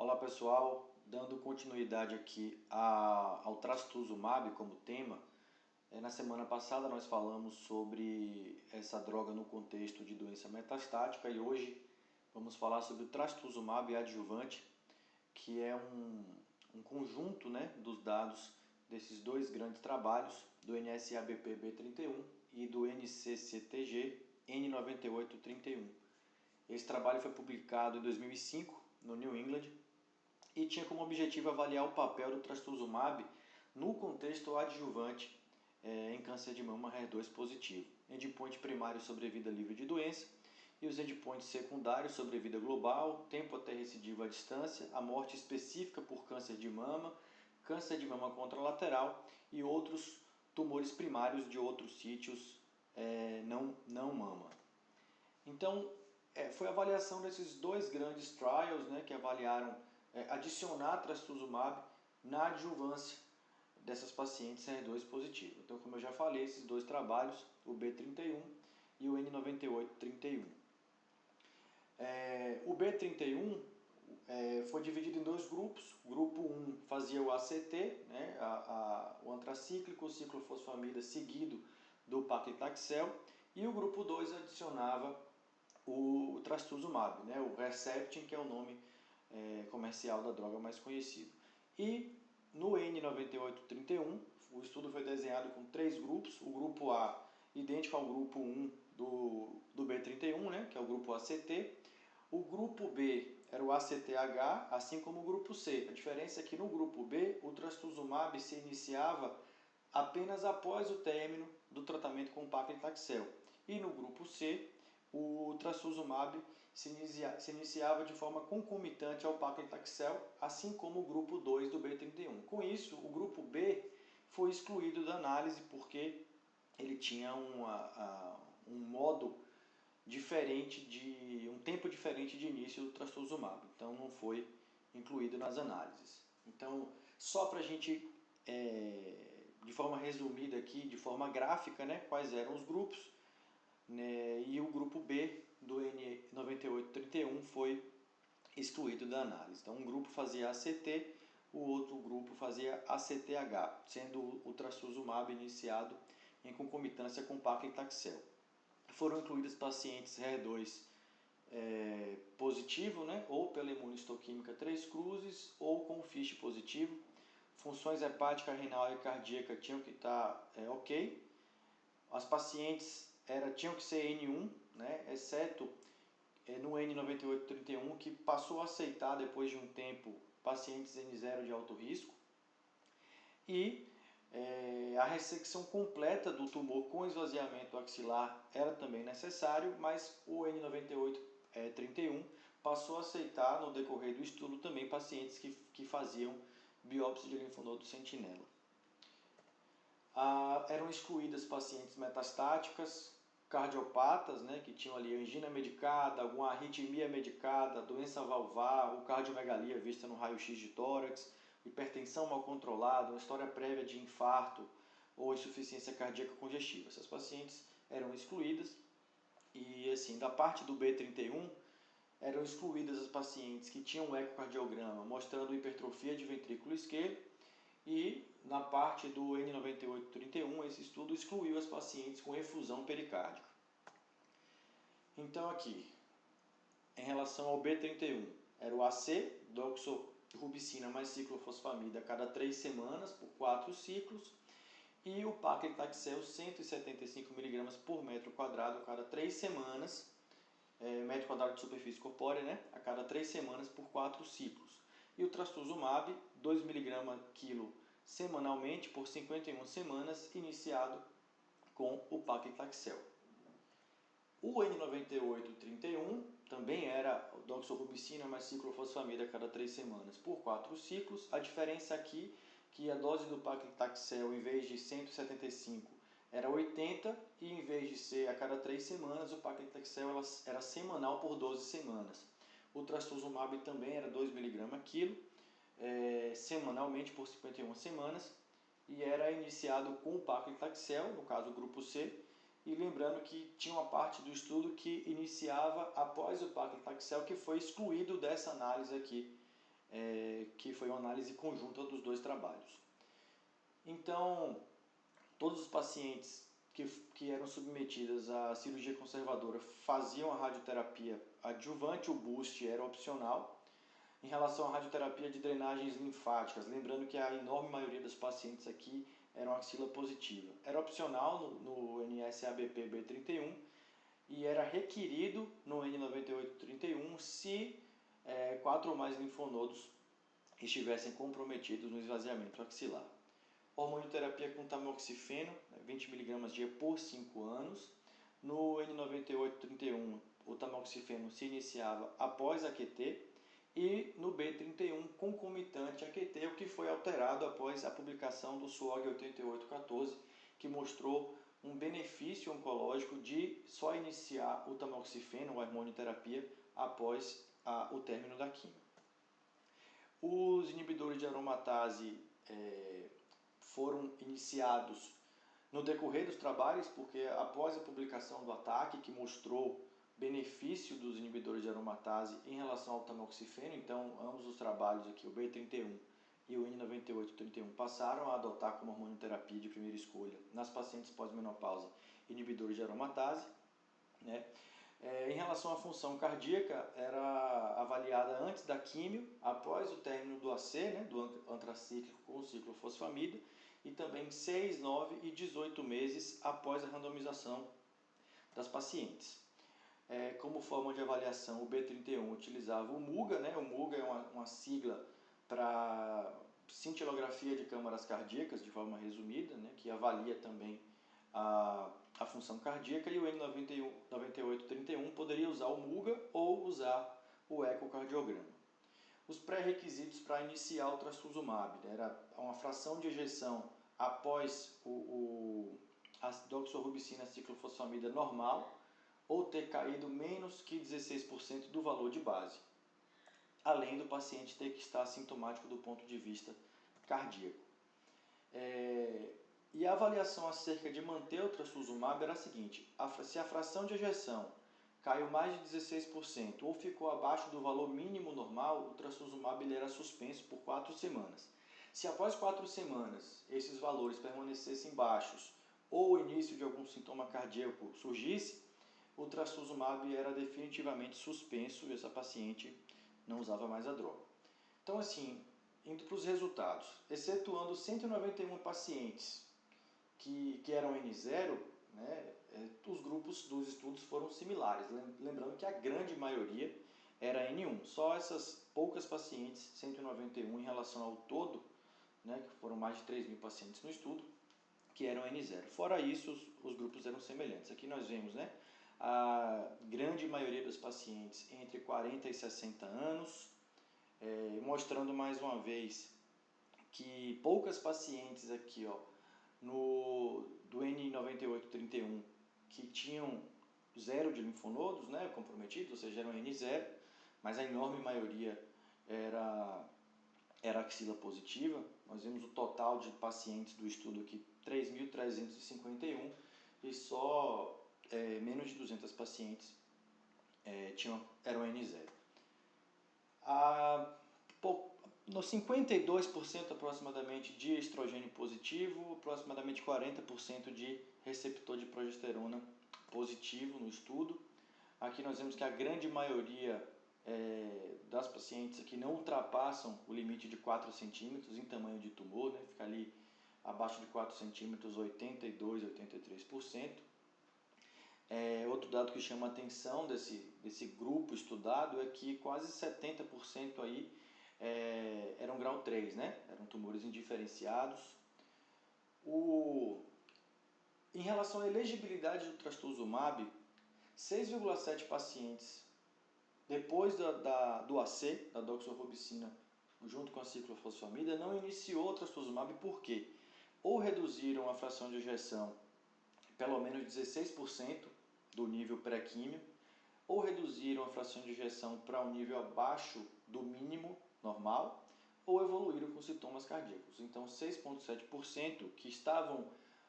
Olá pessoal, dando continuidade aqui ao trastuzumab como tema. Na semana passada nós falamos sobre essa droga no contexto de doença metastática e hoje vamos falar sobre o trastuzumab adjuvante, que é um conjunto, dos dados desses dois grandes trabalhos, do NSABP-B31 e do NCCTG N9831. Esse trabalho foi publicado em 2005 no New England e tinha como objetivo avaliar o papel do trastuzumab no contexto adjuvante em câncer de mama HER2 positivo. Endpoint primário sobre vida livre de doença e os endpoints secundários sobre vida global, tempo até recidiva à distância, a morte específica por câncer de mama contralateral e outros tumores primários de outros sítios não mama. Então, foi a avaliação desses dois grandes trials que avaliaram adicionar trastuzumab na adjuvância dessas pacientes HER2 positivas. Então, como eu já falei, esses dois trabalhos, o B31 e o N9831. O B31 foi dividido em dois grupos. O grupo 1 fazia o ACT, o antracíclico, o ciclofosfamida seguido do paclitaxel, e o grupo 2 adicionava o trastuzumab, o Herceptin, que é o nome comercial da droga mais conhecido. E no N9831, o estudo foi desenhado com três grupos. O grupo A, idêntico ao grupo 1 do B31, que é o grupo ACT. O grupo B era o ACTH, assim como o grupo C. A diferença é que no grupo B, o trastuzumab se iniciava apenas após o término do tratamento com paclitaxel. E no grupo C, o trastuzumab se iniciava de forma concomitante ao paclitaxel, assim como o grupo 2 do B31. Com isso, o grupo B foi excluído da análise porque ele tinha um modo diferente, um tempo diferente de início do trastuzumab. Então não foi incluído nas análises. Então, só para a gente, de forma resumida aqui, de forma gráfica, quais eram os grupos. E o grupo B do N9831 foi excluído da análise. Então, um grupo fazia ACT, o outro grupo fazia ACTH, sendo o trastuzumab iniciado em concomitância com paclitaxel. Foram incluídos pacientes HER2 positivo, ou pela imunistoquímica 3 cruzes, ou com FISH positivo. Funções hepática, renal e cardíaca tinham que estar ok. As pacientes tinham que ser N1, exceto no N9831, que passou a aceitar depois de um tempo pacientes N0 de alto risco. E a ressecção completa do tumor com esvaziamento axilar era também necessário, mas o N9831 passou a aceitar no decorrer do estudo também pacientes que faziam biópsia de linfonodo sentinela. Eram excluídas pacientes metastáticas, cardiopatas, que tinham ali angina medicada, alguma arritmia medicada, doença valvar, ou cardiomegalia vista no raio-x de tórax, hipertensão mal controlada, uma história prévia de infarto ou insuficiência cardíaca congestiva. Essas pacientes eram excluídas e, assim, da parte do B31, eram excluídas as pacientes que tinham um ecocardiograma mostrando hipertrofia de ventrículo esquerdo. E na parte do N9831, esse estudo excluiu as pacientes com efusão pericárdica. Então aqui, em relação ao B31, era o AC, doxorubicina mais ciclofosfamida a cada 3 semanas por 4 ciclos, e o paclitaxel 175 mg por metro quadrado a cada 3 semanas, metro quadrado de superfície corpórea, a cada 3 semanas por 4 ciclos. E o trastuzumab, 2 mg quilo semanalmente por 51 semanas, iniciado com o paclitaxel. O N9831 também era doxorubicina mais ciclofosfamida a cada 3 semanas por 4 ciclos. A diferença aqui é que a dose do paclitaxel, em vez de 175, era 80, e em vez de ser a cada 3 semanas, o paclitaxel era semanal por 12 semanas. O trastuzumab também era 2 mg quilo, semanalmente por 51 semanas, e era iniciado com o paclitaxel, no caso o grupo C, e lembrando que tinha uma parte do estudo que iniciava após o paclitaxel, que foi excluído dessa análise aqui que foi uma análise conjunta dos dois trabalhos. Então, todos os pacientes que eram submetidos à cirurgia conservadora faziam a radioterapia adjuvante, o boost era opcional. Em relação à radioterapia de drenagens linfáticas, lembrando que a enorme maioria dos pacientes aqui eram axila positiva. Era opcional no NSABP B31 e era requerido no N9831 se 4 ou mais linfonodos estivessem comprometidos no esvaziamento axilar. Hormonioterapia com tamoxifeno, 20 mg dia por 5 anos. No N9831, o tamoxifeno se iniciava após a QT e no B31 concomitante a QT, o que foi alterado após a publicação do SWOG 8814, que mostrou um benefício oncológico de só iniciar o tamoxifeno, a hormonioterapia, após o término da quimio. Os inibidores de aromatase foram iniciados no decorrer dos trabalhos, porque após a publicação do ATAC, que mostrou benefício dos inibidores de aromatase em relação ao tamoxifeno, então ambos os trabalhos aqui, o B31 e o N9831, passaram a adotar como hormonioterapia de primeira escolha nas pacientes pós-menopausa inibidores de aromatase, né? Em relação à função cardíaca, era avaliada antes da químio, após o término do AC, né, do antracíclico com ciclofosfamida, e também 6, 9 e 18 meses após a randomização das pacientes. Como forma de avaliação, o B31 utilizava o MUGA, né? O MUGA é uma sigla para cintilografia de câmaras cardíacas, de forma resumida, né? Que avalia também a função cardíaca, e o N9831 poderia usar o MUGA ou usar o ecocardiograma. Os pré-requisitos para iniciar o trastuzumab, né? Era uma fração de ejeção após a doxorubicina ciclofosfamida normal, ou ter caído menos que 16% do valor de base, além do paciente ter que estar assintomático do ponto de vista cardíaco. E a avaliação acerca de manter o trastuzumab era a seguinte: se a fração de ejeção caiu mais de 16% ou ficou abaixo do valor mínimo normal, o trastuzumab era suspenso por 4 semanas. Se após 4 semanas esses valores permanecessem baixos ou o início de algum sintoma cardíaco surgisse, o trastuzumab era definitivamente suspenso e essa paciente não usava mais a droga. Então, assim, indo para os resultados, excetuando 191 pacientes que eram N0, né, os grupos dos estudos foram similares, lembrando que a grande maioria era N1, só essas poucas pacientes, 191 em relação ao todo, né, que foram mais de 3.000 pacientes no estudo, que eram N0. Fora isso, os grupos eram semelhantes. Aqui nós vemos, né, a grande maioria dos pacientes entre 40 e 60 anos, mostrando mais uma vez que poucas pacientes aqui, ó, do N9831 que tinham zero de linfonodos, né, comprometidos, ou seja, eram N0, mas a enorme maioria era axila positiva. Nós vemos o total de pacientes do estudo aqui, 3.351, e só menos de 200 pacientes eram N0. No 52% aproximadamente de estrogênio positivo, aproximadamente 40% de receptor de progesterona positivo no estudo. Aqui nós vemos que a grande maioria das pacientes aqui não ultrapassam o limite de 4 centímetros em tamanho de tumor, né? Fica ali abaixo de 4 centímetros, 82, 83%. Outro dado que chama a atenção desse grupo estudado é que quase 70% aí eram grau 3, né? Eram tumores indiferenciados. Em relação à elegibilidade do trastuzumab, 6,7 pacientes depois do AC, da doxorubicina, junto com a ciclofosfamida, não iniciou o trastuzumab. Por quê? Ou reduziram a fração de ejeção pelo menos 16% do nível pré-químio, ou reduziram a fração de ejeção para um nível abaixo do mínimo normal, ou evoluíram com sintomas cardíacos. Então, 6,7% que estavam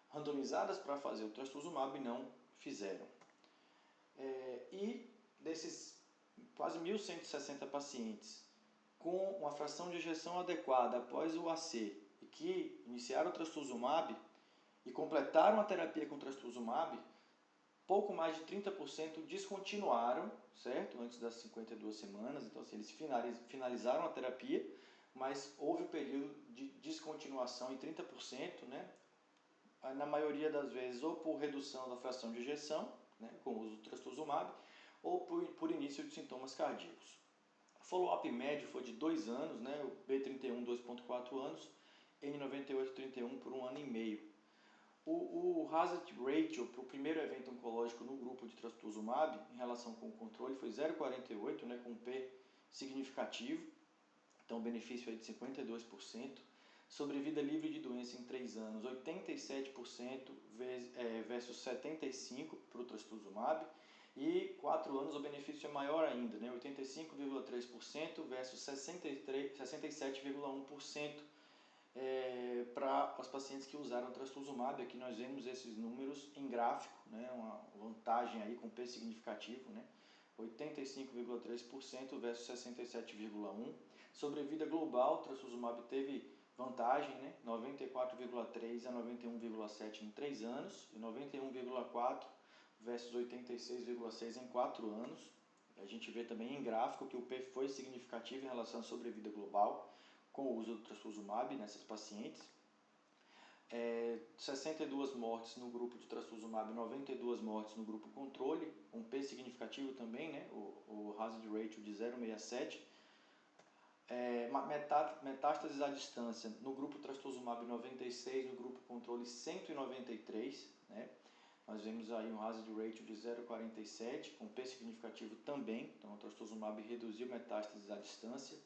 randomizadas para fazer o trastuzumab não fizeram. E desses quase 1.160 pacientes com uma fração de ejeção adequada após o AC e que iniciaram o trastuzumab e completaram a terapia com trastuzumab, pouco mais de 30% descontinuaram, certo? Antes das 52 semanas, então assim, eles finalizaram a terapia, mas houve um período de descontinuação em 30%, né? Na maioria das vezes ou por redução da fração de ejeção, né, com o uso do trastuzumab, ou por início de sintomas cardíacos. O follow-up médio foi de 2 anos, né, o B31 2,4 anos, N98 31 por 1 ano e meio. O hazard ratio para o primeiro evento oncológico no grupo de trastuzumab, em relação com o controle, foi 0,48, né, com P significativo, então o benefício é de 52%. Sobrevida livre de doença em 3 anos, 87% versus 75% para o trastuzumab. E 4 anos o benefício é maior ainda, né? 85,3% versus 67,1% para os pacientes que usaram trastuzumab. Aqui nós vemos esses números em gráfico, né? Uma vantagem aí com P significativo, né? 85,3% versus 67,1%. Sobrevida global, trastuzumab teve vantagem, né? 94,3 a 91,7 em 3 anos e 91,4 versus 86,6 em 4 anos. A gente vê também em gráfico que o P foi significativo em relação à sobrevida global com o uso do trastuzumab nessas pacientes. 62 mortes no grupo de trastuzumab, 92 mortes no grupo controle, um P significativo também, né? O hazard ratio de 0,67. Metástases à distância no grupo trastuzumab 96, no grupo controle 193, né? Nós vemos aí um hazard ratio de 0,47, com P significativo também, então o trastuzumab reduziu metástases à distância.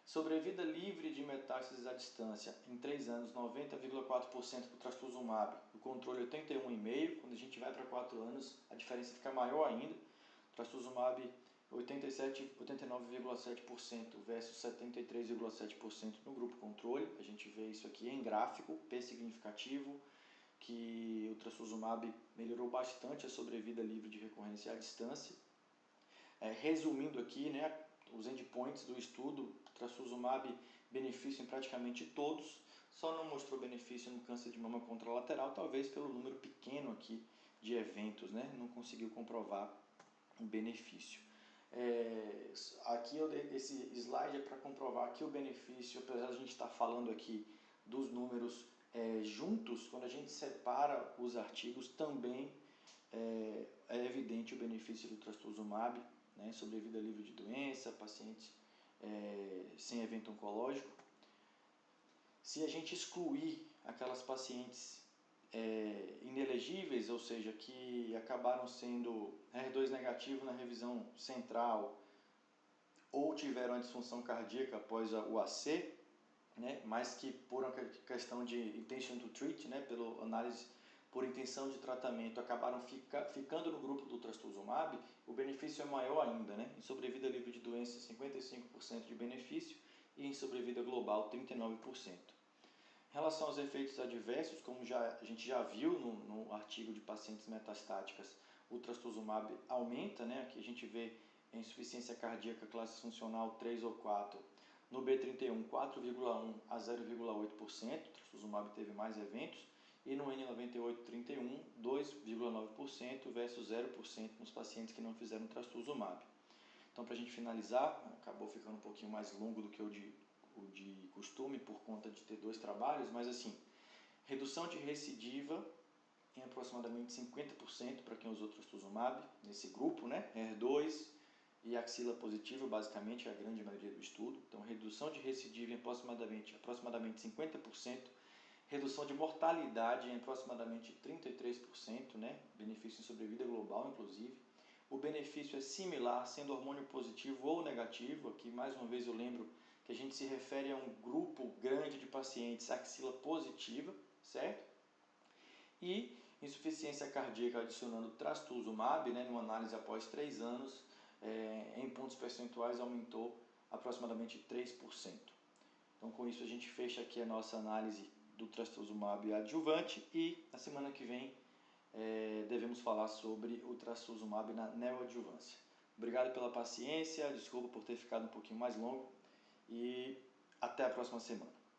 Sobrevida livre de metástases à distância em 3 anos, 90,4% para o trastuzumab, o controle 81,5%, quando a gente vai para 4 anos a diferença fica maior ainda, trastuzumab 89,7% versus 73,7% no grupo controle. A gente vê isso aqui em gráfico, P significativo, que o trastuzumab melhorou bastante a sobrevida livre de recorrência à distância. Resumindo aqui, né, os endpoints do estudo, trastuzumab benefício em praticamente todos, só não mostrou benefício no câncer de mama contralateral, talvez pelo número pequeno aqui de eventos, né, não conseguiu comprovar um benefício. Aqui esse slide é para comprovar que o benefício, apesar de a gente estar falando aqui dos números juntos, quando a gente separa os artigos também é evidente o benefício do trastuzumab, né, sobrevida livre de doença, pacientes sem evento oncológico. Se a gente excluir aquelas pacientes inelegíveis, ou seja, que acabaram sendo HER2 negativo na revisão central ou tiveram a disfunção cardíaca após o AC, né, mas que por uma questão de intention to treat, né, pela análise por intenção de tratamento, acabaram ficando no grupo do trastuzumab, o benefício é maior ainda, né? Em sobrevida livre de doença, 55% de benefício e em sobrevida global, 39%. Em relação aos efeitos adversos, como a gente já viu no artigo de pacientes metastáticas, o trastuzumab aumenta, né? Aqui a gente vê insuficiência cardíaca classe funcional 3 ou 4, no B31 4,1 a 0,8%, o trastuzumab teve mais eventos, e no N98 31 2,9% versus 0% nos pacientes que não fizeram trastuzumab. Então, para a gente finalizar, acabou ficando um pouquinho mais longo do que o de costume por conta de ter 2 trabalhos, mas assim, redução de recidiva em aproximadamente 50% para quem usou trastuzumab, nesse grupo, né, HER2 e axila positiva, basicamente a grande maioria do estudo. Então, redução de recidiva em aproximadamente 50%, redução de mortalidade em aproximadamente 33%, né, benefício em sobrevida global, inclusive. O benefício é similar, sendo hormônio positivo ou negativo. Aqui, mais uma vez, eu lembro que a gente se refere a um grupo grande de pacientes axila positiva, certo? E insuficiência cardíaca adicionando trastuzumab, né, numa análise após 3 anos, em pontos percentuais aumentou aproximadamente 3%. Então, com isso, a gente fecha aqui a nossa análise do trastuzumab adjuvante e na semana que vem devemos falar sobre o trastuzumab na neoadjuvância. Obrigado pela paciência, desculpa por ter ficado um pouquinho mais longo Até a próxima semana.